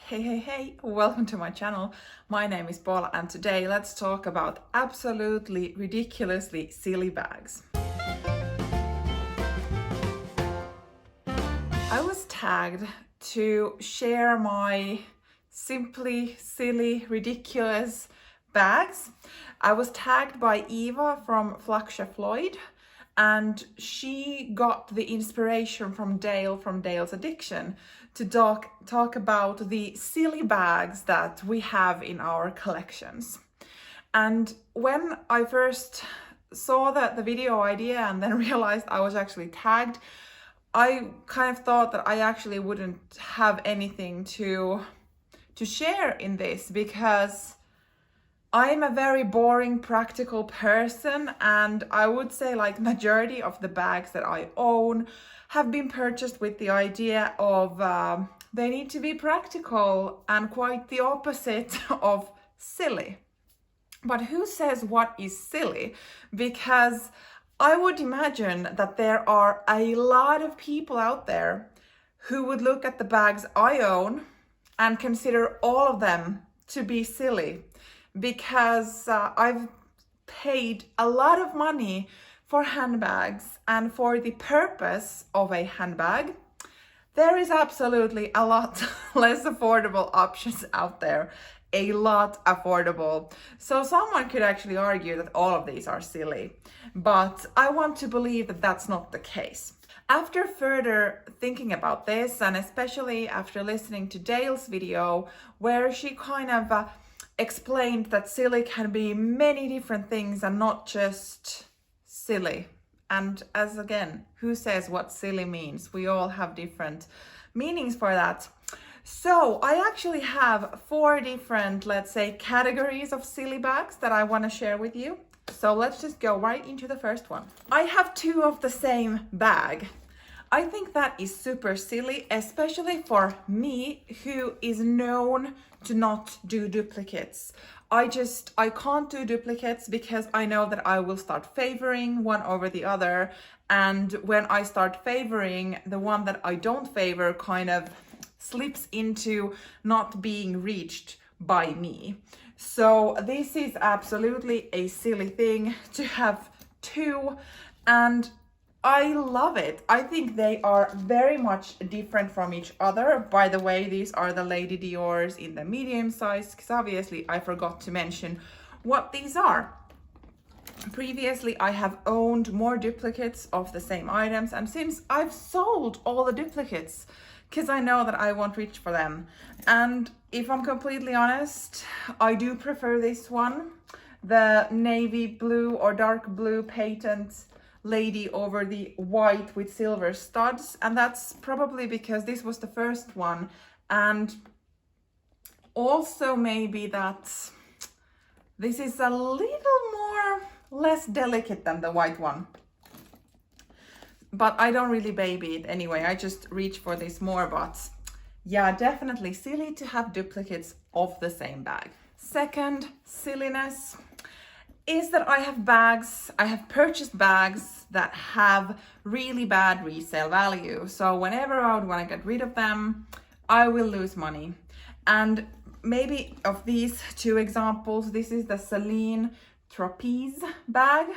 Hey, welcome to my channel. My name is Paula and today let's talk about absolutely ridiculously silly bags. I was tagged to share my simply silly, ridiculous bags. I was tagged by Eva from Flaksha Floyd, and she got the inspiration from Dale from Dale's Addiction to talk about the silly bags that we have in our collections. And when I first saw the video idea and then realized I was actually tagged, I kind of thought that I actually wouldn't have anything to share in this because I'm a very boring, practical person, and I would say like majority of the bags that I own have been purchased with the idea of they need to be practical and quite the opposite of silly. But who says what is silly? Because I would imagine that there are a lot of people out there who would look at the bags I own and consider all of them to be silly, because I've paid a lot of money for handbags, and for the purpose of a handbag, there is absolutely a lot less affordable options out there. A lot affordable. So someone could actually argue that all of these are silly, but I want to believe that that's not the case. After further thinking about this, and especially after listening to Dale's video where she kind of explained that silly can be many different things and not just silly. And as again, who says what silly means? We all have different meanings for that. So I actually have 4 different, let's say, categories of silly bags that I want to share with you. So let's just go right into the first one. I have 2 of the same bag. I think that is super silly, especially for me, who is known to not do duplicates. I can't do duplicates because I know that I will start favoring one over the other. And when I start favoring, the one that I don't favor kind of slips into not being reached by me. So this is absolutely a silly thing to have 2, and I love it. I think they are very much different from each other. By the way, these are the Lady Dior's in the medium size, because obviously I forgot to mention what these are. Previously, I have owned more duplicates of the same items, and since I've sold all the duplicates, because I know that I won't reach for them. And if I'm completely honest, I do prefer this one, the navy blue or dark blue patent lady over the white with silver studs, and that's probably because this was the first one, and also maybe that this is a little more less delicate than the white one. But I don't really baby it anyway, I just reach for this more. But yeah, definitely silly to have duplicates of the same bag. Second silliness is that I have purchased bags that have really bad resale value. So whenever I would want to get rid of them, I will lose money. And maybe of these 2 examples, this is the Celine Trapeze bag,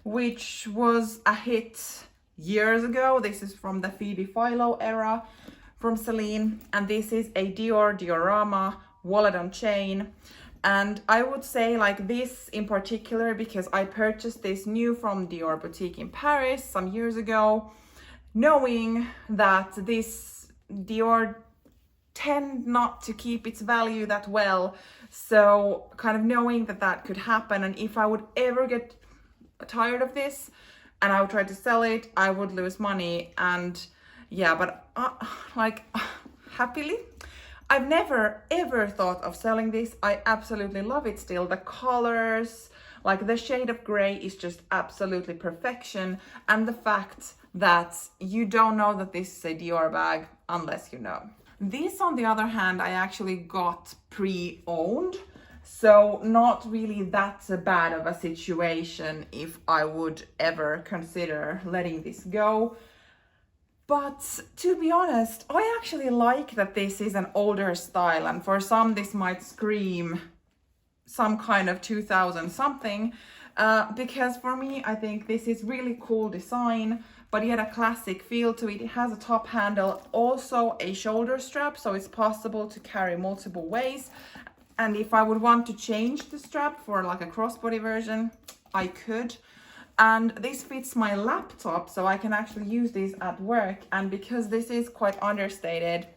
which was a hit years ago. This is from the Phoebe Philo era from Celine, and this is a Dior Diorama wallet on chain. And I would say like this in particular because I purchased this new from Dior boutique in Paris some years ago, knowing that this Dior tend not to keep its value that well. So kind of knowing that that could happen, and if I would ever get tired of this and I would try to sell it, I would lose money. And yeah, but happily, I've never ever thought of selling this. I absolutely love it still. The colors, like the shade of gray is just absolutely perfection. And the fact that you don't know that this is a Dior bag unless you know. This, on the other hand, I actually got pre-owned. So not really that bad of a situation if I would ever consider letting this go. But to be honest, I actually like that this is an older style, and for some this might scream some kind of 2000 something, because for me I think this is really cool design, but yet a classic feel to it. It has a top handle, also a shoulder strap, so it's possible to carry multiple ways. And if I would want to change the strap for like a crossbody version, I could. And this fits my laptop, so I can actually use this at work. And because this is quite understated,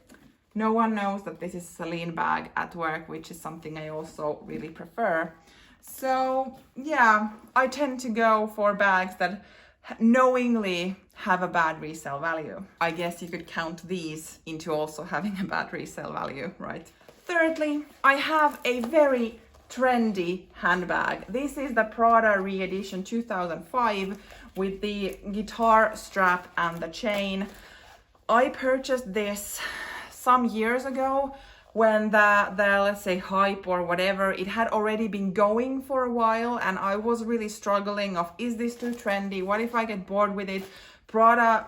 no one knows that this is a Celine bag at work, which is something I also really prefer. So yeah, I tend to go for bags that knowingly have a bad resale value. I guess you could count these into also having a bad resale value, right? Thirdly, I have a very trendy handbag. This is the Prada re-edition 2005 with the guitar strap and the chain. I purchased this some years ago when the let's say hype or whatever, it had already been going for a while, and I was really struggling of, is this too trendy? What if I get bored with it? Prada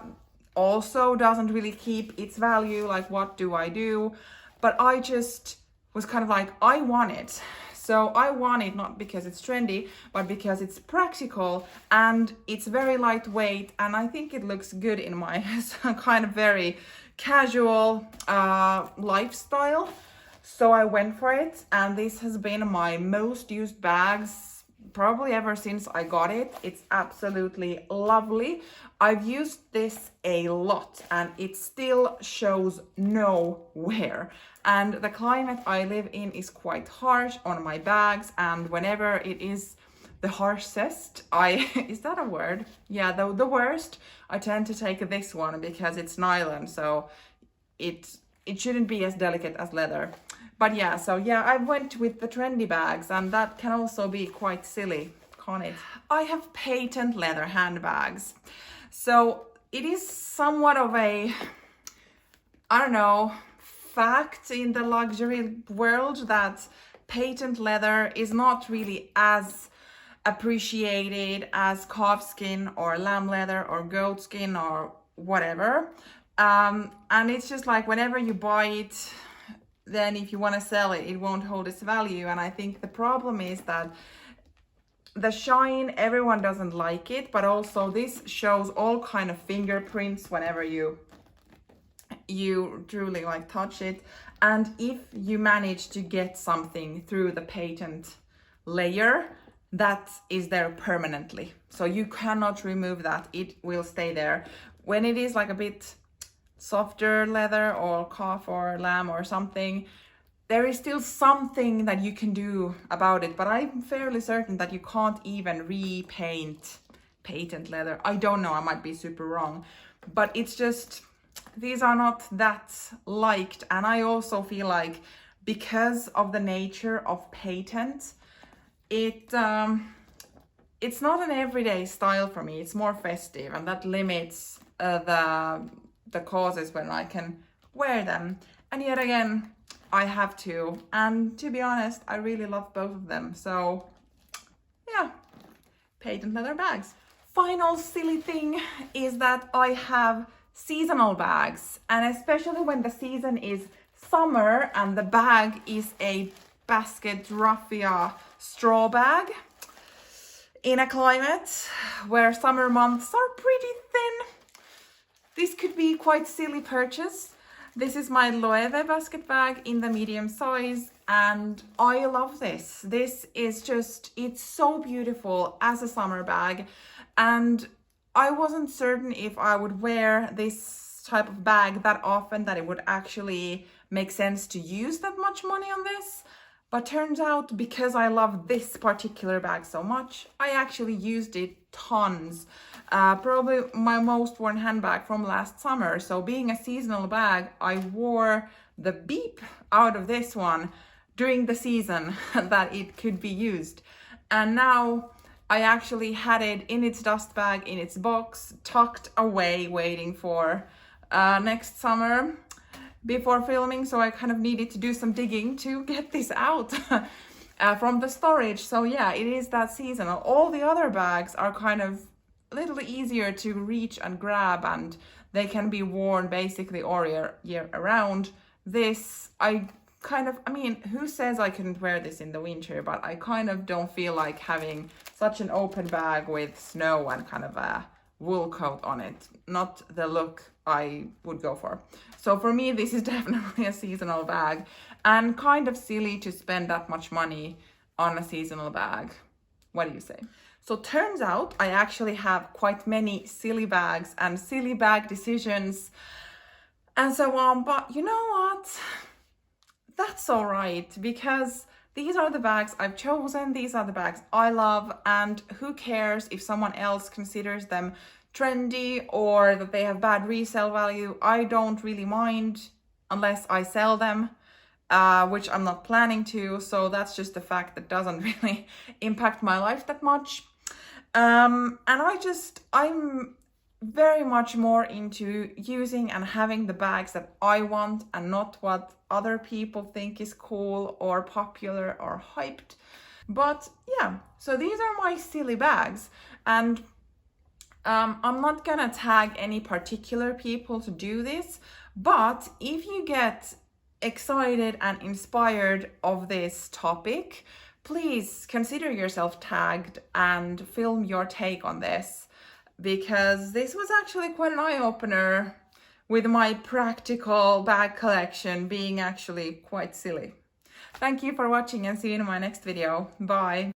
also doesn't really keep its value, like what do I do? But I just was kind of like, I want it. So I want it not because it's trendy, but because it's practical and it's very lightweight, and I think it looks good in my kind of very casual lifestyle. So I went for it, and this has been my most used bags probably ever since I got it. It's absolutely lovely. I've used this a lot and it still shows no wear. And the climate I live in is quite harsh on my bags, and whenever it is the harshest, is that a word? Yeah, the worst, I tend to take this one because it's nylon, so it shouldn't be as delicate as leather. But yeah, so yeah, I went with the trendy bags, and that can also be quite silly, can't it? I have patent leather handbags. So it is somewhat of a, I don't know, fact in the luxury world that patent leather is not really as appreciated as calfskin or lamb leather or goat skin or whatever. And it's just like whenever you buy it, then if you want to sell it, it won't hold its value. And I think the problem is that the shine, everyone doesn't like it, but also this shows all kind of fingerprints whenever you truly like touch it. And if you manage to get something through the patent layer, that is there permanently, so you cannot remove that. It will stay there. When it is like a bit softer leather or calf or lamb or something, there is still something that you can do about it, but I'm fairly certain that you can't even repaint patent leather. I don't know, I might be super wrong, but it's just, these are not that liked. And I also feel like because of the nature of patent, it's not an everyday style for me. It's more festive, and that limits the causes when I can wear them. And yet again, I have to. And to be honest, I really love both of them. So yeah, patent leather bags. Final silly thing is that I have seasonal bags, and especially when the season is summer and the bag is a basket raffia straw bag in a climate where summer months are pretty thin, this could be quite silly purchase. This is my Loewe basket bag in the medium size, and I love this. This is just, it's so beautiful as a summer bag, and I wasn't certain if I would wear this type of bag that often, that it would actually make sense to use that much money on this. But turns out, because I love this particular bag so much, I actually used it tons. Probably my most worn handbag from last summer. So being a seasonal bag, I wore the beep out of this one during the season that it could be used. And now I actually had it in its dust bag, in its box, tucked away, waiting for next summer before filming. So I kind of needed to do some digging to get this out from the storage. So yeah, it is that seasonal. All the other bags are kind of a little easier to reach and grab, and They can be worn basically all year around. This, I mean, who says I couldn't wear this in the winter, but I kind of don't feel like having such an open bag with snow and kind of a wool coat on it. Not the look I would go for. So for me, this is definitely a seasonal bag, and kind of silly to spend that much money on a seasonal bag. What do you say? So turns out I actually have quite many silly bags and silly bag decisions and so on, but you know what? That's all right, because these are the bags I've chosen, these are the bags I love, and who cares if someone else considers them trendy or that they have bad resale value. I don't really mind unless I sell them, which I'm not planning to, so that's just a fact that doesn't really impact my life that much. And I'm very much more into using and having the bags that I want and not what other people think is cool or popular or hyped. But yeah, so these are my silly bags, and I'm not gonna tag any particular people to do this, but if you get excited and inspired of this topic, please consider yourself tagged and film your take on this, because this was actually quite an eye-opener with my practical bag collection being actually quite silly. Thank you for watching and see you in my next video. Bye.